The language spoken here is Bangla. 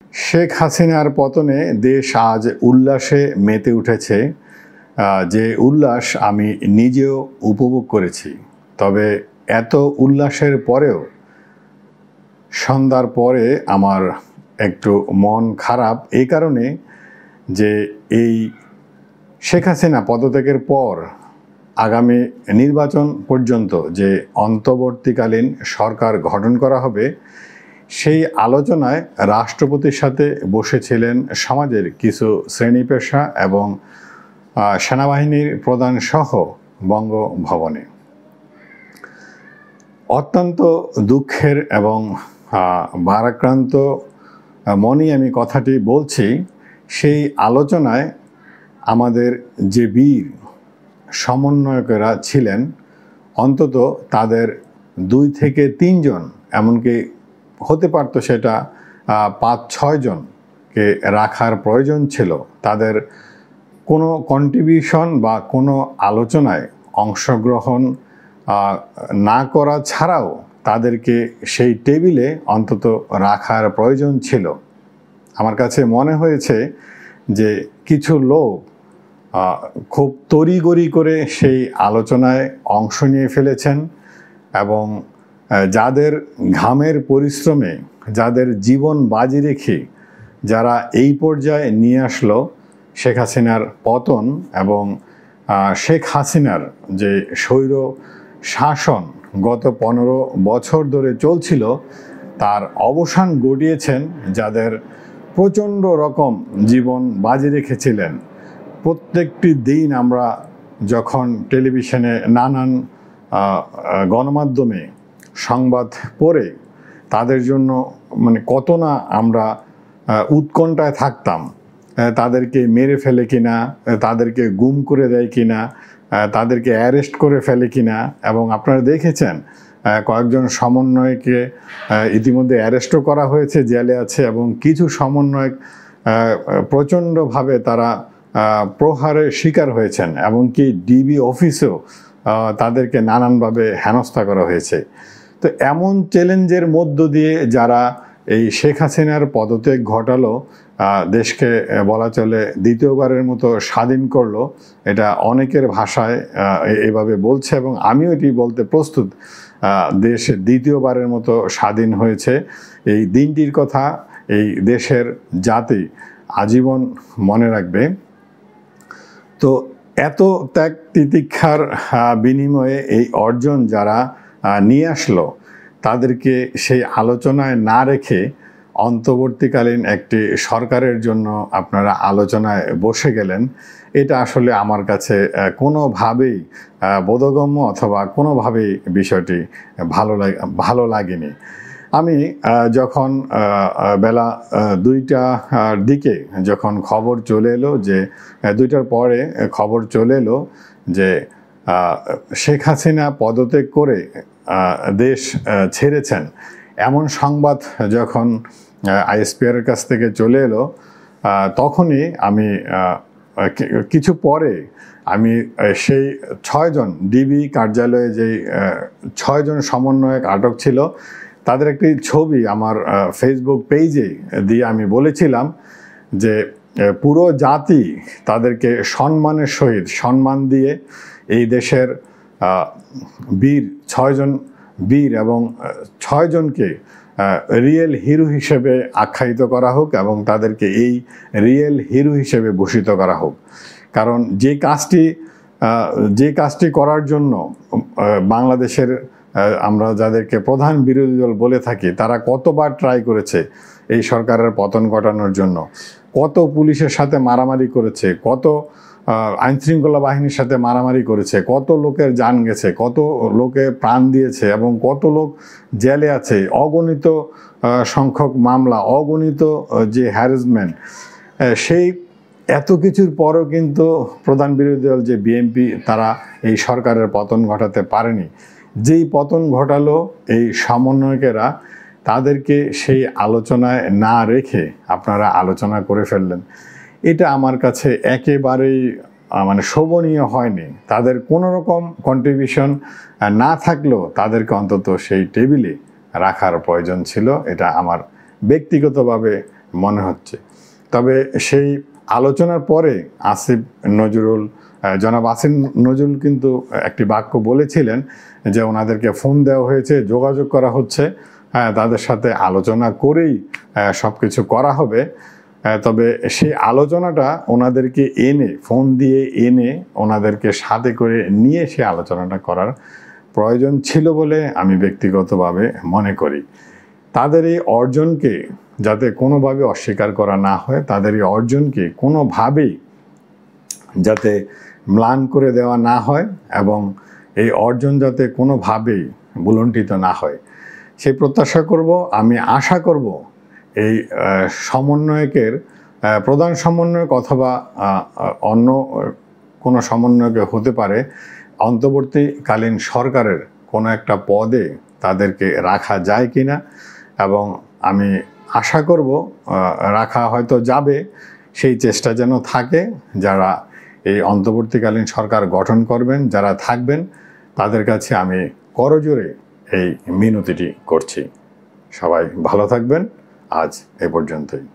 শেখ হাসিনার পতনে দেশ আজ উল্লাসে মেতে উঠেছে, যে উল্লাস আমি নিজেও উপভোগ করেছি। তবে এত উল্লাসের পরেও সন্ধ্যার পরে আমার একটু মন খারাপ এই কারণে যে এই শেখ হাসিনা পদত্যাগের পর আগামী নির্বাচন পর্যন্ত যে অন্তর্বর্তীকালীন সরকার গঠন করা হবে, সেই আলোচনায় রাষ্ট্রপতির সাথে বসেছিলেন সমাজের কিছু শ্রেণী পেশা এবং সেনাবাহিনীর প্রধান সহ বঙ্গভবনে। অত্যন্ত দুঃখের এবং ভারাক্রান্ত মনে আমি কথাটি বলছি। সেই আলোচনায় আমাদের যে বীর সমন্বয়কেরা ছিলেন, অন্তত তাদের 2 থেকে 3 জন, এমনকি হতে পারতো সেটা 5-6 জনকে রাখার প্রয়োজন ছিল। তাদের কোনো কন্ট্রিবিউশন বা কোনো আলোচনায় অংশগ্রহণ না করা ছাড়াও তাদেরকে সেই টেবিলে অন্তত রাখার প্রয়োজন ছিল। আমার কাছে মনে হয়েছে যে কিছু লোক খুব তড়িঘড়ি করে সেই আলোচনায় অংশ নিয়ে ফেলেছেন এবং যাদের ঘামের পরিশ্রমে, যাদের জীবন বাজি রেখে যারা এই পর্যায়ে নিয়ে আসলো শেখ হাসিনার পতন এবং শেখ হাসিনার যে স্বৈর শাসন গত 15 বছর ধরে চলছিল, তার অবসান ঘটিয়েছেন যাদের প্রচণ্ড রকম জীবন বাজি রেখেছিলেন। প্রত্যেকটি দিন আমরা যখন টেলিভিশনে নানান গণমাধ্যমে সংবাদ পড়ে তাদের জন্য কত না আমরা উৎকণ্ঠায় থাকতাম, তাদেরকে মেরে ফেলে কিনা, তাদেরকে গুম করে দেয় কিনা, তাদেরকে অ্যারেস্ট করে ফেলে কিনা। এবং আপনারা দেখেছেন কয়েকজন সমন্বয়কে ইতিমধ্যে অ্যারেস্টও করা হয়েছে, জেলে আছে, এবং কিছু সমন্বয়ক প্রচণ্ডভাবে তারা প্রহারের শিকার হয়েছেন, এমনকি ডিবি অফিসেও তাদেরকে নানানভাবে হেনস্থা করা হয়েছে। তো এমন চ্যালেঞ্জের মধ্য দিয়ে যারা এই শেখ হাসিনার পদত্যাগ ঘটালো, দেশকে বলা চলে দ্বিতীয়বারের মতো স্বাধীন করলো, এটা অনেকের ভাষায় এভাবে বলছে এবং আমিও এটি বলতে প্রস্তুত। দেশ দ্বিতীয়বারের মতো স্বাধীন হয়েছে। এই দিনটির কথা এই দেশের জাতি আজীবন মনে রাখবে। তো এত ত্যাগ তিতিক্ষার বিনিময়ে এই অর্জন যারা নিয়ে আসলো, তাদেরকে সেই আলোচনায় না রেখে অন্তর্বর্তীকালীন একটি সরকারের জন্য আপনারা আলোচনায় বসে গেলেন, এটা আসলে আমার কাছে কোনোভাবেই বোধগম্য অথবা কোনোভাবেই বিষয়টি ভালো লাগেনি। আমি যখন বেলা 2টার দিকে যখন খবর চলে এলো, যে 2টার পরে খবর চলে এলো যে শেখ হাসিনা পদত্যাগ করে দেশ ছেড়েছেন, এমন সংবাদ যখন আইএসপিআরের কাছ থেকে চলে এলো, তখনই আমি কিছু পরে আমি সেই 6 জন ডিবি কার্যালয়ে যে 6 জন সমন্বয়ক আটক ছিল, তাদের একটি ছবি আমার ফেসবুক পেজে দিয়ে আমি বলেছিলাম যে পুরো জাতি তাদেরকে সম্মানের সহিত সম্মান দিয়ে এই দেশের বীর 6 জন বীর এবং 6 জনকে রিয়েল হিরো হিসেবে আখ্যায়িত করা হোক এবং তাদেরকে এই রিয়েল হিরো হিসেবে ভূষিত করা হোক। কারণ যে কাজটি করার জন্য বাংলাদেশের আমরা যাদেরকে প্রধান বিরোধী দল বলে থাকি, তারা কতবার ট্রাই করেছে এই সরকারের পতন ঘটানোর জন্য, কত পুলিশের সাথে মারামারি করেছে, কত আইনশৃঙ্খলা বাহিনীর সাথে মারামারি করেছে, কত লোকের জান গেছে, কত লোকে প্রাণ দিয়েছে এবং কত লোক জেলে আছে, অগণিত সংখ্যক মামলা, অগণিত যে হ্যারাসমেন্ট। সেই এত কিছুর পরও কিন্তু প্রধান বিরোধী দল যে বিএনপি, তারা এই সরকারের পতন ঘটাতে পারেনি। যেই পতন ঘটালো এই সমন্বয়কেরা, তাদেরকে সেই আলোচনায় না রেখে আপনারা আলোচনা করে ফেললেন। এটা আমার কাছে একেবারেই শোভনীয় হয়নি। তাদের কোনো রকম কন্ট্রিবিউশন না থাকলেও তাদেরকে অন্তত সেই টেবিলে রাখার প্রয়োজন ছিল। এটা আমার ব্যক্তিগতভাবে মনে হচ্ছে। তবে সেই আলোচনার পরে জনাব আসিফ নজরুল কিন্তু একটি বাক্য বলেছিলেন যে ওনাদেরকে ফোন দেওয়া হয়েছে, যোগাযোগ করা হচ্ছে, তাদের সাথে আলোচনা করেই সব কিছু করা হবে। তবে সেই আলোচনাটা ওনাদেরকে ফোন দিয়ে এনে ওনাদেরকে সাথে করে নিয়ে সে আলোচনাটা করার প্রয়োজন ছিল বলে আমি ব্যক্তিগতভাবে মনে করি। তাদের এই অর্জনকে যাতে কোনোভাবে অস্বীকার করা না হয়, তাদের এই অর্জনকে কোনোভাবেই যাতে ম্লান করে দেওয়া না হয় এবং এই অর্জন যাতে কোনোভাবেই ভুলুণ্ঠিত না হয়, সেই প্রত্যাশা করব। আমি আশা করব এই সমন্বয়কের প্রধান সমন্বয়ক অথবা অন্য কোনো সমন্বয়কে হতে পারে অন্তর্বর্তীকালীন সরকারের কোনো একটা পদে তাদেরকে রাখা যায় কিনা, এবং আমি আশা করব রাখা হয়তো যাবে। সেই চেষ্টা যেন থাকে। যারা এই অন্তর্বর্তীকালীন সরকার গঠন করবেন, যারা থাকবেন, তাদের কাছে আমি করজোড়ে এই মিনতিটি করছি। সবাই ভালো থাকবেন। আজ এ পর্যন্তই।